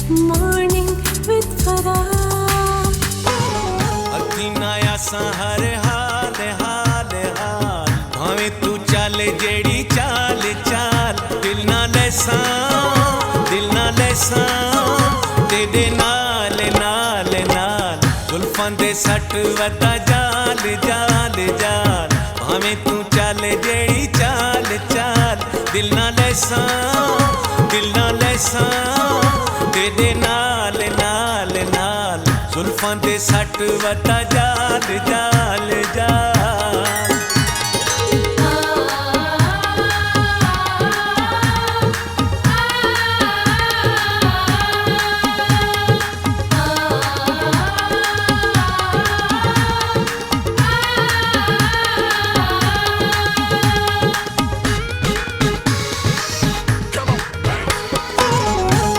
Morning with Farah. अखिनाया हर हाल हाल हाल भावे तू चल जेड़ी चाल चाल दिल ना लेसा तेरे नाल नाल नाल जुल्फां दे सट वता जाल जाल जाल भावे तू चल जेड़ी चाल चाल दिल ना लेसा तेरे नाल नाल नाल जुल्फां दे सट वता जाल जाल जाल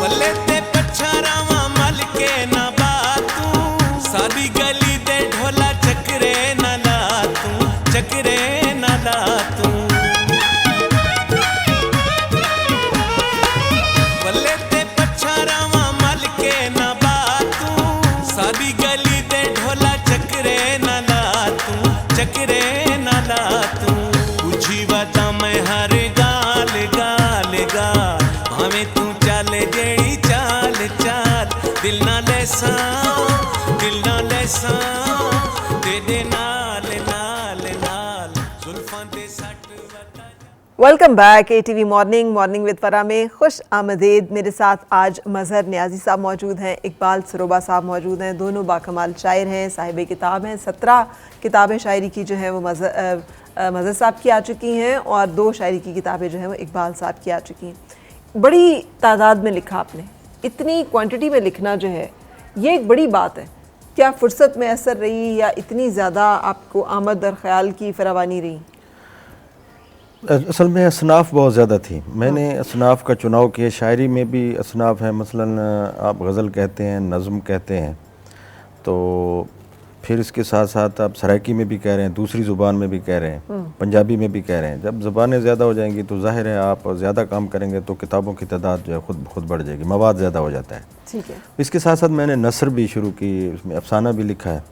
बल्ले ते पछारावा मल के ना बातू सादी गली दे ढोला चकरे ना ला तू बल्ले ते पछारावा मल के ना बातू सादी गली दे ढोला चकरे ना ला तू बुझी वाता मैं हर गाल गाल गाल भावे तू चल जेड़ी चाल चाल दिल ना लेसा तेरे नाल नाल नाल जुल्फां दे सट वता welcome back ATV morning with फरा में खुश आमदीद। मेरे साथ आज मजहर नियाजी साहब मौजूद हैं, इकबाल सरोबा साहब मौजूद हैं। दोनों बाकमाल शायर हैं, साहिब किताब हैं। 17 किताबें शायरी की जो है वो मजहर साहब की आ चुकी हैं और 2 शायरी की किताबें जो हैं वो इकबाल साहब की आ चुकी हैं। बड़ी तादाद में लिखा आपने, इतनी क्वांटिटी में लिखना जो है ये एक बड़ी बात है। क्या फुर्सत में असर रही या इतनी ज़्यादा आपको आमद और ख़याल की फरावानी रही? असल में असनाफ़ बहुत ज़्यादा थी। मैंने असनाफ़ का चुनाव किया। शायरी में भी असनाफ़ है, मसलन आप गज़ल कहते हैं, नज़म कहते हैं, तो फिर इसके साथ साथ आप सराइकी में भी कह रहे हैं, दूसरी ज़ुबान में भी कह रहे हैं, पंजाबी में भी कह रहे हैं। जब ज़ुबानें ज़्यादा हो जाएंगी तो ज़ाहिर है आप ज़्यादा काम करेंगे तो किताबों की तादाद जो है खुद बढ़ जाएगी, मवाद ज़्यादा हो जाता है। ठीक है। इसके साथ साथ मैंने नसर भी शुरू की, उसमें अफसाना भी लिखा है।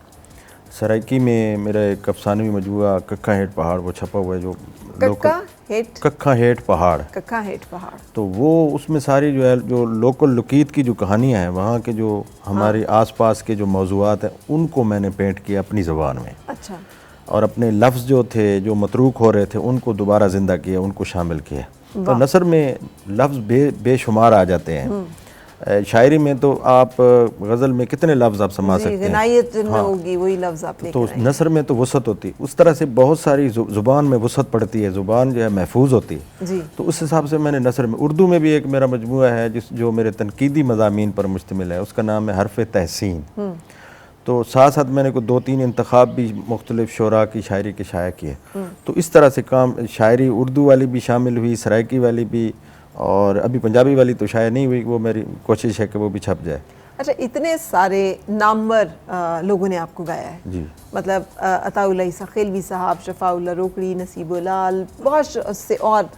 सराइकी में मेरा एक अफसानवी मजमूआ कक्का हेठ पहाड़ वो छपा हुआ है, जो कक्का हेठ पहाड़, तो वो उसमें सारी जो है जो लोकल लुकीत की जो कहानियाँ हैं, वहाँ के जो हमारे आसपास के जो मौज़ूआत हैं उनको मैंने पेंट किया अपनी ज़बान में। अच्छा। और अपने लफ्ज़ जो थे जो मतरूक हो रहे थे उनको दोबारा ज़िंदा किया, उनको शामिल किया। तो नसर में लफ्ज़ बेशुमार आ जाते हैं। शायरी में तो आप गज़ल में कितने लफ्ज़ आप समा सकते हैं, हाँ, होगी वही लफ्ज़ आप लेकर तो नसर में तो वसअत होती। उस तरह से बहुत सारी ज़ुबान में वसअत पड़ती है, ज़ुबान जो है महफूज होती है। तो उस हिसाब से मैंने नसर में, उर्दू में भी एक मेरा मजमूआ है जो मेरे तनकीदी मज़ामीन पर मुश्तमिल है, उसका नाम है हरफ़ तहसीन। तो साथ साथ मैंने को 2-3 इंतखाब भी मुख्तलिफ शोरा की शायरी के शाया किए। तो इस तरह से काम, शायरी उर्दू वाली भी शामिल हुई, सराइकी वाली भी, और अभी पंजाबी वाली तो शायद नहीं हुई, वो मेरी कोशिश है कि वो भी छप जाए। अच्छा, इतने सारे नामवर लोगों ने आपको गाया है जी, मतलब अताउल्लाह ईसा खिलवी साहब, शफाउल्लाह रोकड़ी, नसीबुल्लाल, बहुत से और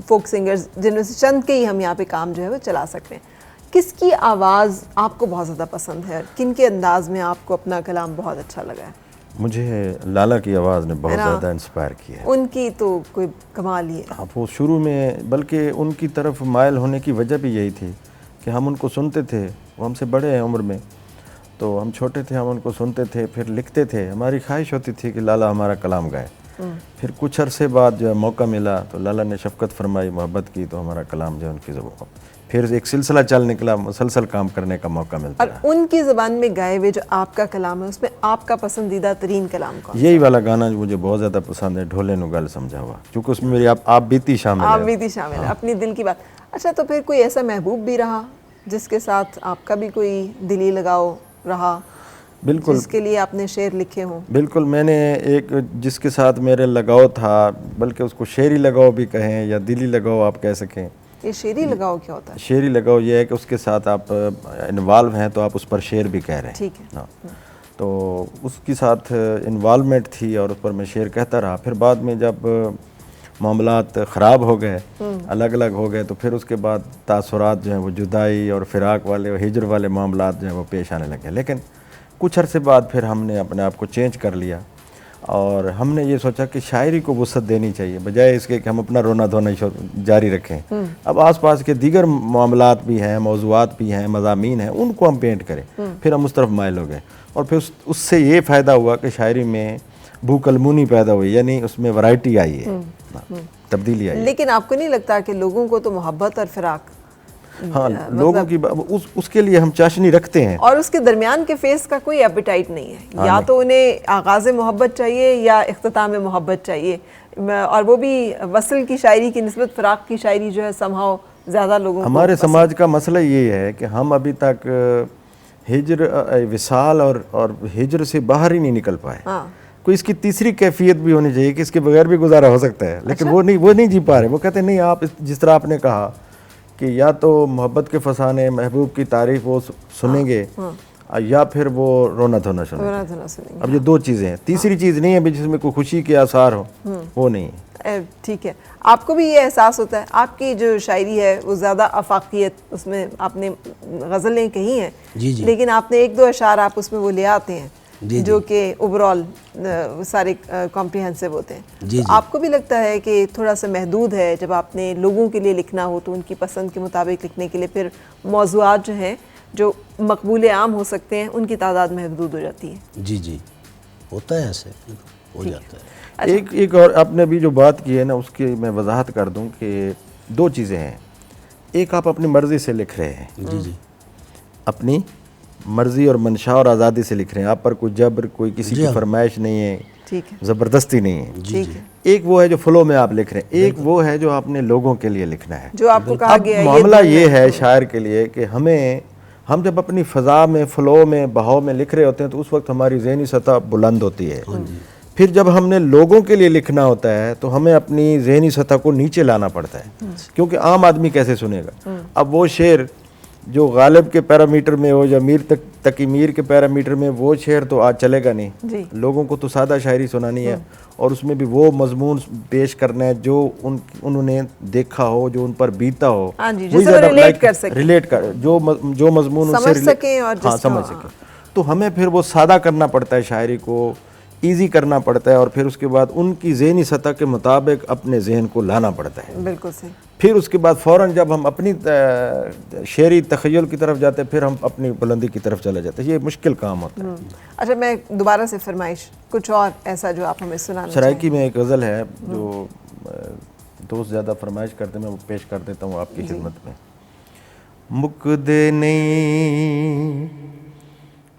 फोक सिंगर्स जिनमें से चंद के ही हम यहाँ पे काम जो है वो चला सकते हैं। किसकी आवाज़ आपको बहुत ज़्यादा पसंद है? किन के अंदाज में आपको अपना कलाम बहुत अच्छा लगा है? मुझे लाला की आवाज़ ने बहुत ज़्यादा इंस्पायर किया है। उनकी तो कोई कमाल ही है। हाँ, वो शुरू में, बल्कि उनकी तरफ मायल होने की वजह भी यही थी कि हम उनको सुनते थे। वो हमसे बड़े हैं उम्र में, तो हम छोटे थे, हम उनको सुनते थे, फिर लिखते थे। हमारी ख्वाहिश होती थी कि लाला हमारा कलाम गाए। फिर कुछ अरसे बाद जो है मौका मिला तो लाला ने शफ़क़त फरमाई, मोहब्बत की, तो हमारा कलाम जो है उनकी ज़बान, फिर एक सिलसिला चल निकला, मुसलसल काम करने का मौका मिलता है। और उनकी ज़बान में गाए हुए जो आपका कलाम है, उसमें आपका पसंदीदा तरीन कलाम कौन? यही वाला गाना जो मुझे बहुत ज़्यादा पसंद है, ढोले नु गल समझा हुआ, क्योंकि उसमें मेरी आप बीती शामिल है, अपनी दिल की बात। अच्छा, तो फिर कोई ऐसा महबूब भी रहा जिसके साथ आपका भी कोई दिली लगाव रहा? बिल्कुल, जिसके लिए आपने शेर लिखे हों? बिल्कुल, मैंने एक जिसके साथ मेरे लगाव था, बल्कि उसको शेरी लगाव भी कहें या दिली लगाव आप कह सकें। ये शेरी लगाव क्या होता है? शेरी लगाव ये है कि उसके साथ आप इन्वॉल्व हैं तो आप उस पर शेर भी कह रहे हैं। ठीक है। हाँ, तो उसके साथ इन्वॉल्वमेंट थी और उस पर मैं शेर कहता रहा। फिर बाद में जब मामलात ख़राब हो गए, अलग अलग हो गए, तो फिर उसके बाद तासुरात जो हैं वो जुदाई और फ़िराक वाले और हिजर वाले मामलात जो हैं वो पेश आने लगे। लेकिन कुछ अरसे बाद फिर हमने अपने आप को चेंज कर लिया और हमने ये सोचा कि शायरी को वुसअत देनी चाहिए, बजाय इसके कि हम अपना रोना धोना जारी रखें। अब आसपास के दीगर मामलात भी हैं, मौज़ूआत भी हैं, मज़ामीन हैं, उनको हम पेंट करें। फिर हम उस तरफ माइल हो गए और फिर उससे ये फ़ायदा हुआ कि शायरी में भूकलमुनी पैदा हुई, यानी उसमें वैरायटी आई है, तब्दीली आई है। लेकिन आपको नहीं लगता कि लोगों को तो मोहब्बत और फिराक, हाँ, लोगों की उसके लिए हम चाशनी रखते हैं और उसके दरमियान के फेस का कोई एपिटाइट नहीं है। या तो उन्हें आगाज़ मोहब्बत चाहिए या इख्तिताम मोहब्बत चाहिए, और वो भी वसल की शायरी की निस्बत फिराक की शायरी जो है समहाउ ज़्यादा लोगों को हमारे समाज का मसला ये है कि हम अभी तक हिजर, विसाल और हिजर से बाहर ही नहीं निकल पाए। कोई इसकी तीसरी कैफियत भी होनी चाहिए कि इसके बगैर भी गुजारा हो सकता है, लेकिन वो नहीं जी पा रहे। वो कहते हैं नहीं, आप जिस तरह आपने कहा कि या तो मोहब्बत के फसाने, महबूब की तारीफ वो सुनेंगे, या फिर वो रोना धोना सुनेंगे। अब ये दो चीज़ें हैं, तीसरी चीज़ नहीं है जिसमें कोई खुशी के आसार हो, वो नहीं है। ठीक है, आपको भी ये एहसास होता है? आपकी जो शायरी है वो ज़्यादा अफाकियत, उसमें आपने गज़लें कही हैं, लेकिन आपने एक दो अशार आप उसमें वो ले आते हैं जो कि ओवरऑल सारे कॉम्प्रिहेंसिव होते हैं। तो आपको भी लगता है कि थोड़ा सा महदूद है जब आपने लोगों के लिए लिखना हो तो उनकी पसंद के मुताबिक लिखने के लिए फिर मौज़ूआत जो हैं जो मकबूल आम हो सकते हैं उनकी तादाद महदूद हो जाती है? जी जी, होता है, ऐसे हो जाता है। अच्छा। एक और आपने अभी जो बात की है ना, उसकी मैं वजाहत कर दूं कि दो चीज़ें हैं। एक, आप अपनी मर्ज़ी से लिख रहे हैं, जी जी, अपनी मर्ज़ी और मंशा और आज़ादी से लिख रहे हैं, आप पर कोई जबर, कोई किसी की फरमाइश नहीं है, ठीक है, ज़बरदस्ती नहीं है। ठीक है। एक वो है जो फ्लो में आप लिख रहे हैं, एक वो है जो आपने लोगों के लिए लिखना है, जो आपको कहा गया है। मामला ये है शायर के लिए कि हम जब अपनी फ़ज़ा में, फ़्लो में, बहाव में लिख रहे होते हैं तो उस वक्त हमारी ज़हनी सतह बुलंद होती है। फिर जब हमने लोगों के लिए लिखना होता है तो हमें अपनी ज़हनी सतह को नीचे लाना पड़ता है, क्योंकि आम आदमी कैसे सुनेगा। अब वो शेर जो गालिब के पैरामीटर में हो या मीर तकी मीर के पैरामीटर में, वो शेर तो आज चलेगा नहीं। लोगों को तो सादा शायरी सुनानी है और उसमें भी वो मजमून पेश करना है जो उन्होंने देखा हो, जो उन पर बीता हो, रिलेट कर जो मजमून उनसे समझ सके और समझ सके। तो हमें फिर वो सादा करना पड़ता है, शायरी को ईजी करना पड़ता है, और फिर उसके बाद उनकी ज़हनी सतह के मुताबिक अपने जहन को लाना पड़ता है। बिल्कुल सही। फिर उसके बाद फ़ौरन जब हम अपनी शेरी तख़य्युल की तरफ जाते हैं, फिर हम अपनी बुलंदी की तरफ चले जाते हैं। ये मुश्किल काम होता है। अच्छा, मैं दोबारा से फरमाइश कुछ और ऐसा जो आप हमें सुनाना सराइकी में एक गज़ल है जो दोस्त ज़्यादा फरमाइश करते हैं, मैं वो पेश कर देता हूँ आपकी खिदमत में। मुकदे नहीं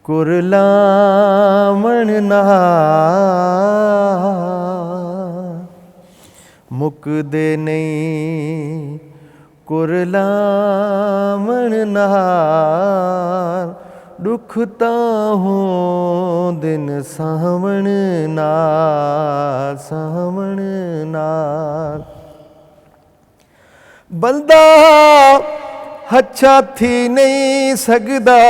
कुरलामण ना, मुकदे नहीं कुरलामण ना, दुखता हूँ दिन सावण नाल, बंदा अच्छा थी नहीं सकदा,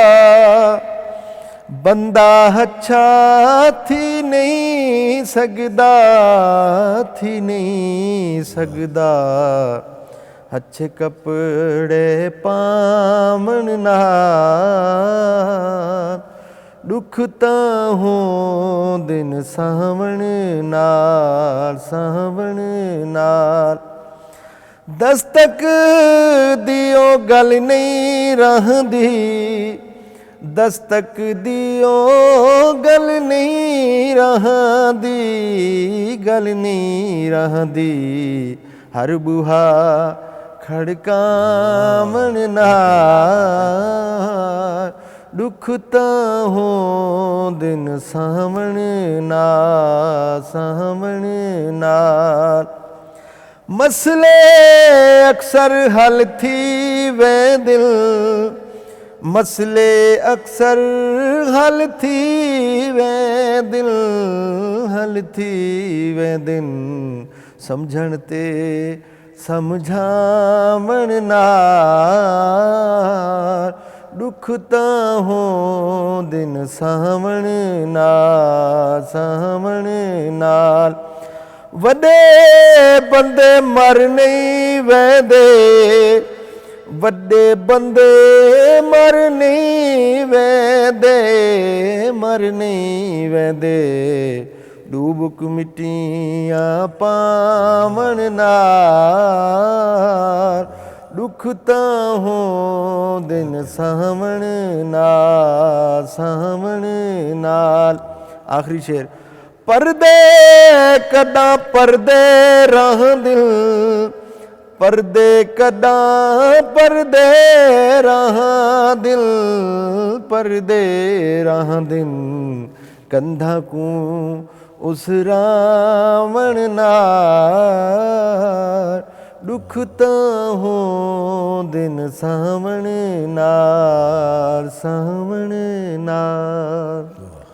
बंदा अच्छा थी नहीं सकदा, अच्छे कपड़े पावण नाल, दुखता हूँ दिन सावण नाल, दस्तक दियो गल नहीं रहंदी, दस्तक दियो गल नहीं रहंदी, हर बुहा खड़कावण नाल, दुखता हूँ दिन सावण नाल, मसले अक्सर हल थी वे दिल, मसले अक्सर हल थी वे दिल, समझण ते समझावण नाल, दुखता हूँ दिन सावण नाल, वडे बंदे मर नहीं वैदे, वड्डे बंदे मर नहीं वैदे, मर नहीं वैदे, डूबक मिट्टियां पावन नार, दुख तां दिन सावण नाल, सावण नाल। आखिरी शेर, पर्दे कदा पर्दे राह दिल, पर्दे कदा पर्दे राह दिल, पर्दे राह दिल, कंधा को उस रावण नार, दुख तां दिन सावण नाल, सावण नाल।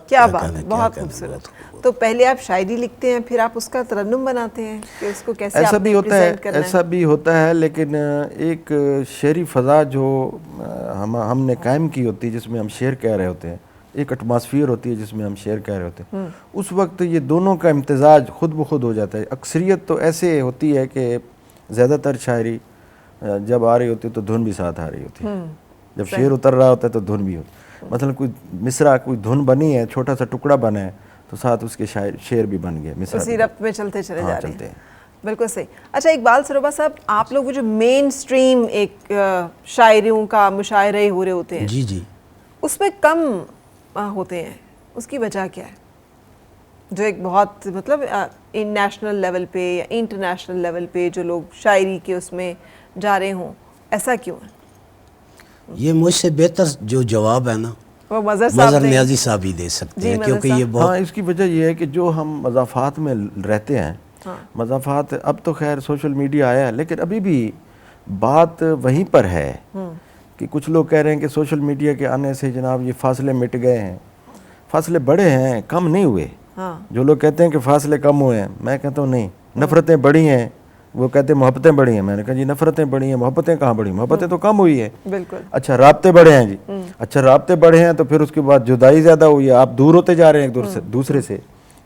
क्या बात है, बहुत खूबसूरत। तो पहले आप शायरी लिखते हैं, फिर आप उसका तरन्नुम बनाते हैं कि उसको कैसे ऐसा भी होता है, करना ऐसा भी होता है, लेकिन एक शेरी फ़ज़ा जो हमने कायम की होती है, जिसमें हम शेर कह रहे होते हैं, एक एटमॉस्फेयर होती है जिसमें हम शेर कह रहे होते हैं, उस वक्त ये दोनों का इम्तिजाज खुद ब खुद हो जाता है। अक्सरियत तो ऐसे होती है कि ज़्यादातर शायरी जब आ रही होती है तो धुन भी साथ आ रही होती है, जब शेर उतर रहा होता है तो धुन भी होती है। मतलब कोई मिसरा, कोई धुन बनी है, छोटा सा टुकड़ा बना है, तो साथ उसके शेर भी बन गए, मिसरा उसी रफ्त में चलते चले जा रहे हैं। बिल्कुल सही। अच्छा इकबाल सरोबा साहब, आप लोग जो मेन स्ट्रीम एक शायरियों का मुशायरे हो रहे होते हैं, जी जी, उसमें कम होते हैं, उसकी वजह क्या है? जो एक बहुत मतलब नेशनल लेवल पे या इंटरनेशनल लेवल पे जो लोग शायरी के उसमें जा रहे हों, ऐसा क्यों है? ये मुझसे बेहतर जो जवाब है ना, वो मज़र न्याजी साहब ही दे सकते हैं, क्योंकि ये बहुत। हाँ, इसकी वजह ये है कि जो हम मज़ाफ़ात में रहते हैं, मज़ाफ़ात, अब तो खैर सोशल मीडिया आया है, लेकिन अभी भी बात वहीं पर है कि कुछ लोग कह रहे हैं कि सोशल मीडिया के आने से जनाब ये फासले मिट गए हैं। फासले बढ़े हैं, कम नहीं हुए। जो लोग कहते हैं कि फासले कम हुए हैं, मैं कहता हूँ नहीं, नफ़रतें बढ़ी हैं। वो कहते हैं मोहब्बतें बढ़ी हैं, मैंने कहा जी नफ़रतें बढ़ी हैं, मोहब्बतें कहाँ बढ़ी? मोहब्बतें तो कम हुई है। बिल्कुल। अच्छा, राब्ते बढ़े हैं जी। अच्छा, राब्ते बढ़े हैं तो फिर उसके बाद जुदाई ज़्यादा हुई है, आप दूर होते जा रहे हैं एक दूसरे से।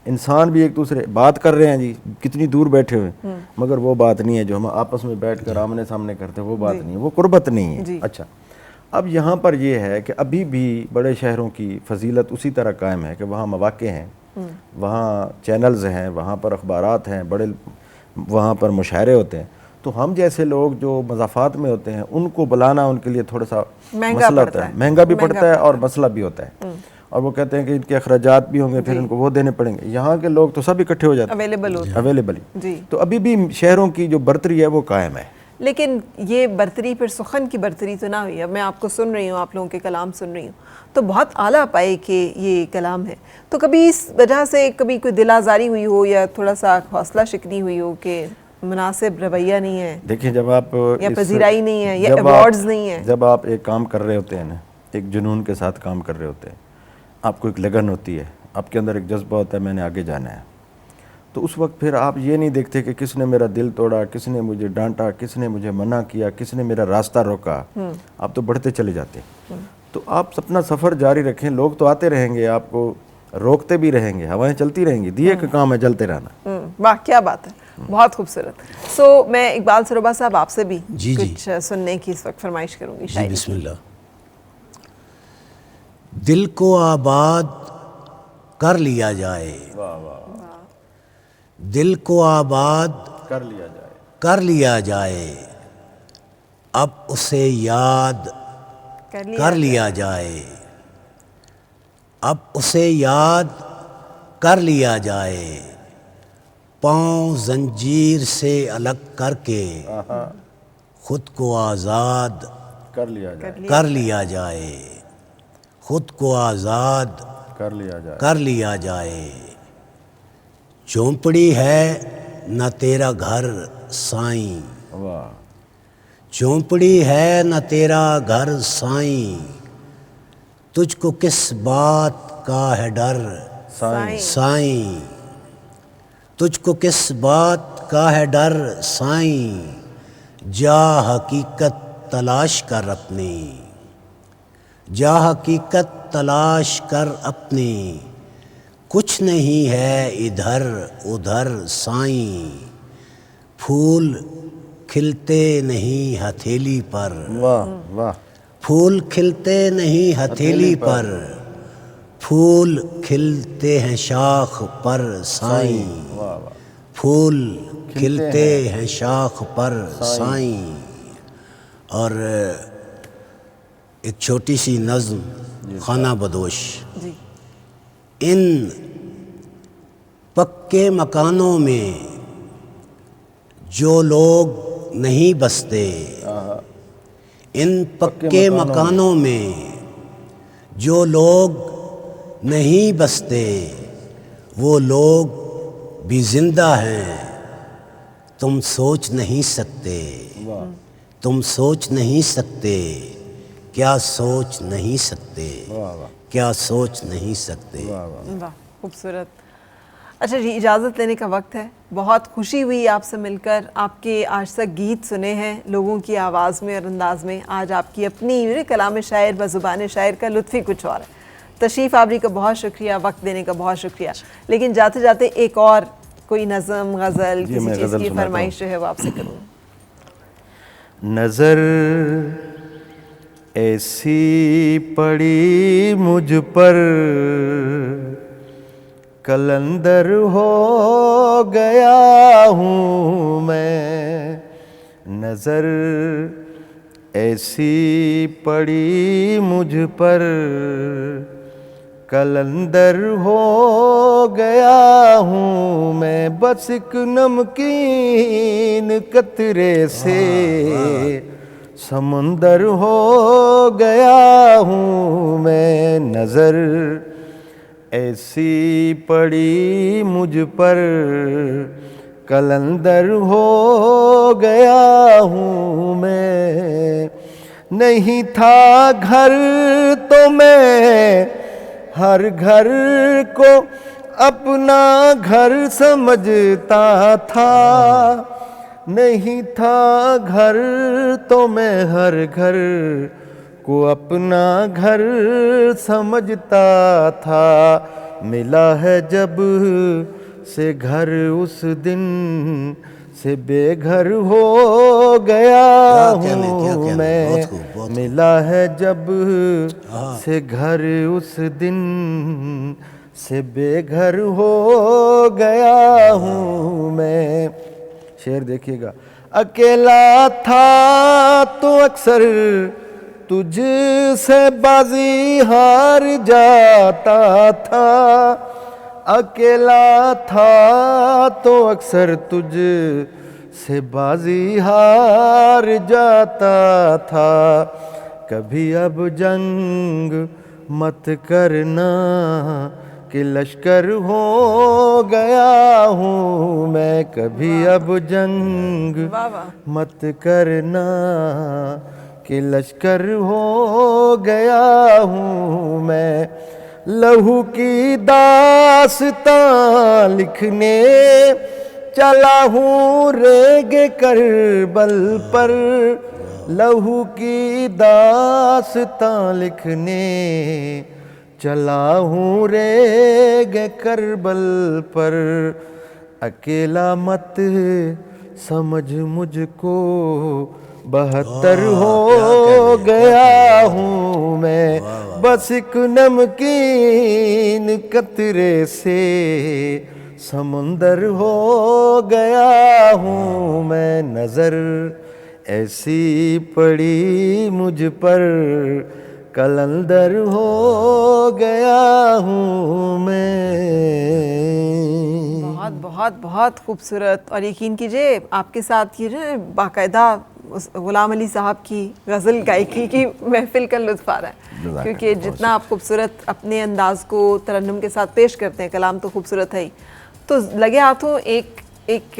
इंसान भी एक दूसरे बात कर रहे हैं जी, कितनी दूर बैठे हुए, मगर वो बात नहीं है जो हम आपस में बैठ कर आमने सामने करते हैं, वो बात नहीं है, वो कुर्बत नहीं है। अच्छा, अब यहाँ पर ये है कि अभी भी बड़े शहरों की फजीलत उसी तरह कायम है कि वहाँ मवाक़े हैं, वहाँ चैनल्स हैं, वहाँ पर अखबारात हैं, बड़े वहाँ पर मुशायरे होते हैं। तो हम जैसे लोग जो मज़ाफ़ात में होते हैं, उनको बुलाना उनके लिए थोड़ा सा मसला होता है, महंगा भी पड़ता है और मसला भी होता है। और वो कहते हैं कि इनके अखराजात भी होंगे, फिर उनको वो देने पड़ेंगे। यहाँ के लोग तो सब इकट्ठे हो जाते हैं, अवेलेबल ही। तो अभी भी शहरों की जो बर्तरी है वो कायम है। लेकिन ये बर्तरी फिर सुखन की बर्तरी तो ना हुई। अब मैं आपको सुन रही हूँ, आप लोगों के कलाम सुन रही हूँ, तो बहुत आला पाए कि ये कलाम है। तो कभी इस वजह से कभी कोई दिल आज़ारी हुई हो या थोड़ा सा हौसला शिकनी हुई हो कि मुनासिब रवैया नहीं है? देखिए, जब आप या पजीराई नहीं है या अवार्ड्स नहीं है, जब आप एक काम कर रहे होते हैं ना, एक जुनून के साथ काम कर रहे होते हैं, आपको एक लगन होती है, आपके अंदर एक जज्बा होता है मैंने आगे जाना है, तो उस वक्त फिर आप ये नहीं देखते कि किसने मेरा दिल तोड़ा, किसने मुझे डांटा, किसने मुझे मना किया, किसने मेरा रास्ता रोका। आप तो बढ़ते चले जाते। तो आप अपना सफ़र जारी रखें, लोग तो आते रहेंगे, आपको रोकते भी रहेंगे, हवाएं चलती रहेंगी, दिए का काम है जलते रहना। वाह, क्या बात है, बहुत खूबसूरत। सो मैं इकबाल सरोबा साहब आपसे भी कुछ सुनने की इस वक्त फरमाइश करूँगी। शायद बिस्मिल्लाह। दिल को आबाद कर लिया जाए, दिल को आबाद कर लिया जाए, अब उसे याद कर लिया जाए, अब उसे याद कर लिया जाए, पाँव जंजीर से अलग करके खुद को आज़ाद कर लिया जाए, खुद को आज़ाद कर लिया जाए। झोंपड़ी है न तेरा घर साईं, झोंपड़ी है न तेरा घर साईं, तुझको किस बात का है डर साईं, तुझको किस बात का है डर साईं, जा हकीकत तलाश कर अपनी, जा हकीकत तलाश कर अपनी, कुछ कुछ नहीं है इधर उधर साईं, फूल खिलते नहीं हथेली पर। वाह वाह। फूल खिलते नहीं हथेली पर, फूल खिलते हैं शाख पर साईं। वाह वाह। फूल खिलते हैं शाख पर साईं। और एक छोटी सी नज़्म खाना बदोश। जी इन पक्के मकानों में जो लोग नहीं बसते, इन पक्के मकानों में जो लोग नहीं बसते, वो लोग भी जिंदा हैं, तुम सोच नहीं सकते। तुम सोच नहीं सकते, क्या सोच नहीं सकते, क्या सोच नहीं सकते। वाह खूबसूरत। अच्छा जी, इजाज़त लेने का वक्त है। बहुत खुशी हुई आपसे मिलकर। आपके आज तक गीत सुने हैं लोगों की आवाज़ में और अंदाज में। आज आपकी अपनी कलाम शायर व ज़ुबान शायर का लुत्फ़ ही कुछ और है। तशरीफ़ आवरी का बहुत शुक्रिया, वक्त देने का बहुत शुक्रिया। लेकिन जाते जाते एक और कोई नज़म गज़ल किसी चीज़ की फरमाइश जो है वो आपसे करूँ। नज़र ऐसी पड़ी मुझ पर, कलंदर हो गया हूँ मैं। नज़र ऐसी पड़ी मुझ पर, कलंदर हो गया हूँ मैं। बस एक नमकीन कतरे से समुंदर हो गया हूँ मैं। नज़र ऐसी पड़ी मुझ पर, कलंदर हो गया हूँ मैं। नहीं था घर तो मैं हर घर को अपना घर समझता था। नहीं था घर तो मैं हर घर को अपना घर समझता था। मिला है जब से घर उस दिन से बेघर हो गया हूँ मैं। मिला है जब से घर उस दिन से बेघर हो गया हूँ मैं। शेर देखिएगा। अकेला था तो अक्सर तुझ से बाजी हार जाता था। अकेला था तो अक्सर तुझ से बाजी हार जाता था। कभी अब जंग मत करना कि लश्कर हो गया हूँ मैं। कभी अब जंग मत करना कि लश्कर हो गया हूँ मैं। लहू की दास्तां लिखने चला हूँ रेगे करबल पर। लहू की दास्तां लिखने चला हूँ रेगे करबल पर। अकेला मत समझ मुझको 72 हो गया हूँ मैं। बस एक नमकीन कतरे से समुंदर हो गया हूँ मैं। नज़र ऐसी पड़ी मुझ पर, कलंदर हो गया हूँ मैं। बहुत बहुत बहुत खूबसूरत। और यकीन कीजिए आपके साथ ये जो बाकायदा गुलाम अली साहब की गज़ल गायकी की महफिल का लुत्फ़ आ रहा है, क्योंकि जितना आप खूबसूरत अपने अंदाज़ को तरन्नुम के साथ पेश करते हैं, कलाम तो खूबसूरत है ही, तो लगे हाथों एक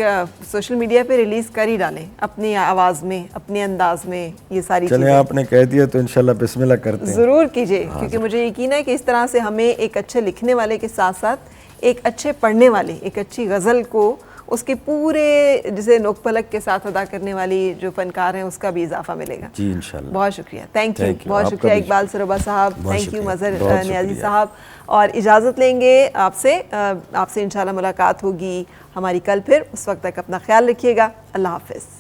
सोशल मीडिया पे रिलीज़ कर ही डालें अपनी आवाज़ में, अपने अंदाज में ये सारी चीज़ें। आपने कह दिया तो इंशाल्लाह बिस्मिल्लाह करते हैं। ज़रूर कीजिए, क्योंकि मुझे यकीन है कि इस तरह से हमें एक अच्छे लिखने वाले के साथ साथ एक अच्छे पढ़ने वाले, एक अच्छी गज़ल को उसके पूरे जिसे नोक पलक के साथ अदा करने वाली जो फनकार हैं उसका भी इजाफा मिलेगा। जी इंशाल्लाह। बहुत शुक्रिया, थैंक यू, Thank you, बहुत आपका शुक्रिया भी इकबाल सरोबा साहब, बहुत थैंक यू शुक्रिया, मजहर बहुत न्याजी शुक्रिया। साहब। और इजाज़त लेंगे आपसे इंशाल्लाह मुलाकात होगी हमारी कल फिर। उस वक्त तक अपना ख्याल रखिएगा। अल्लाह हाफिज़।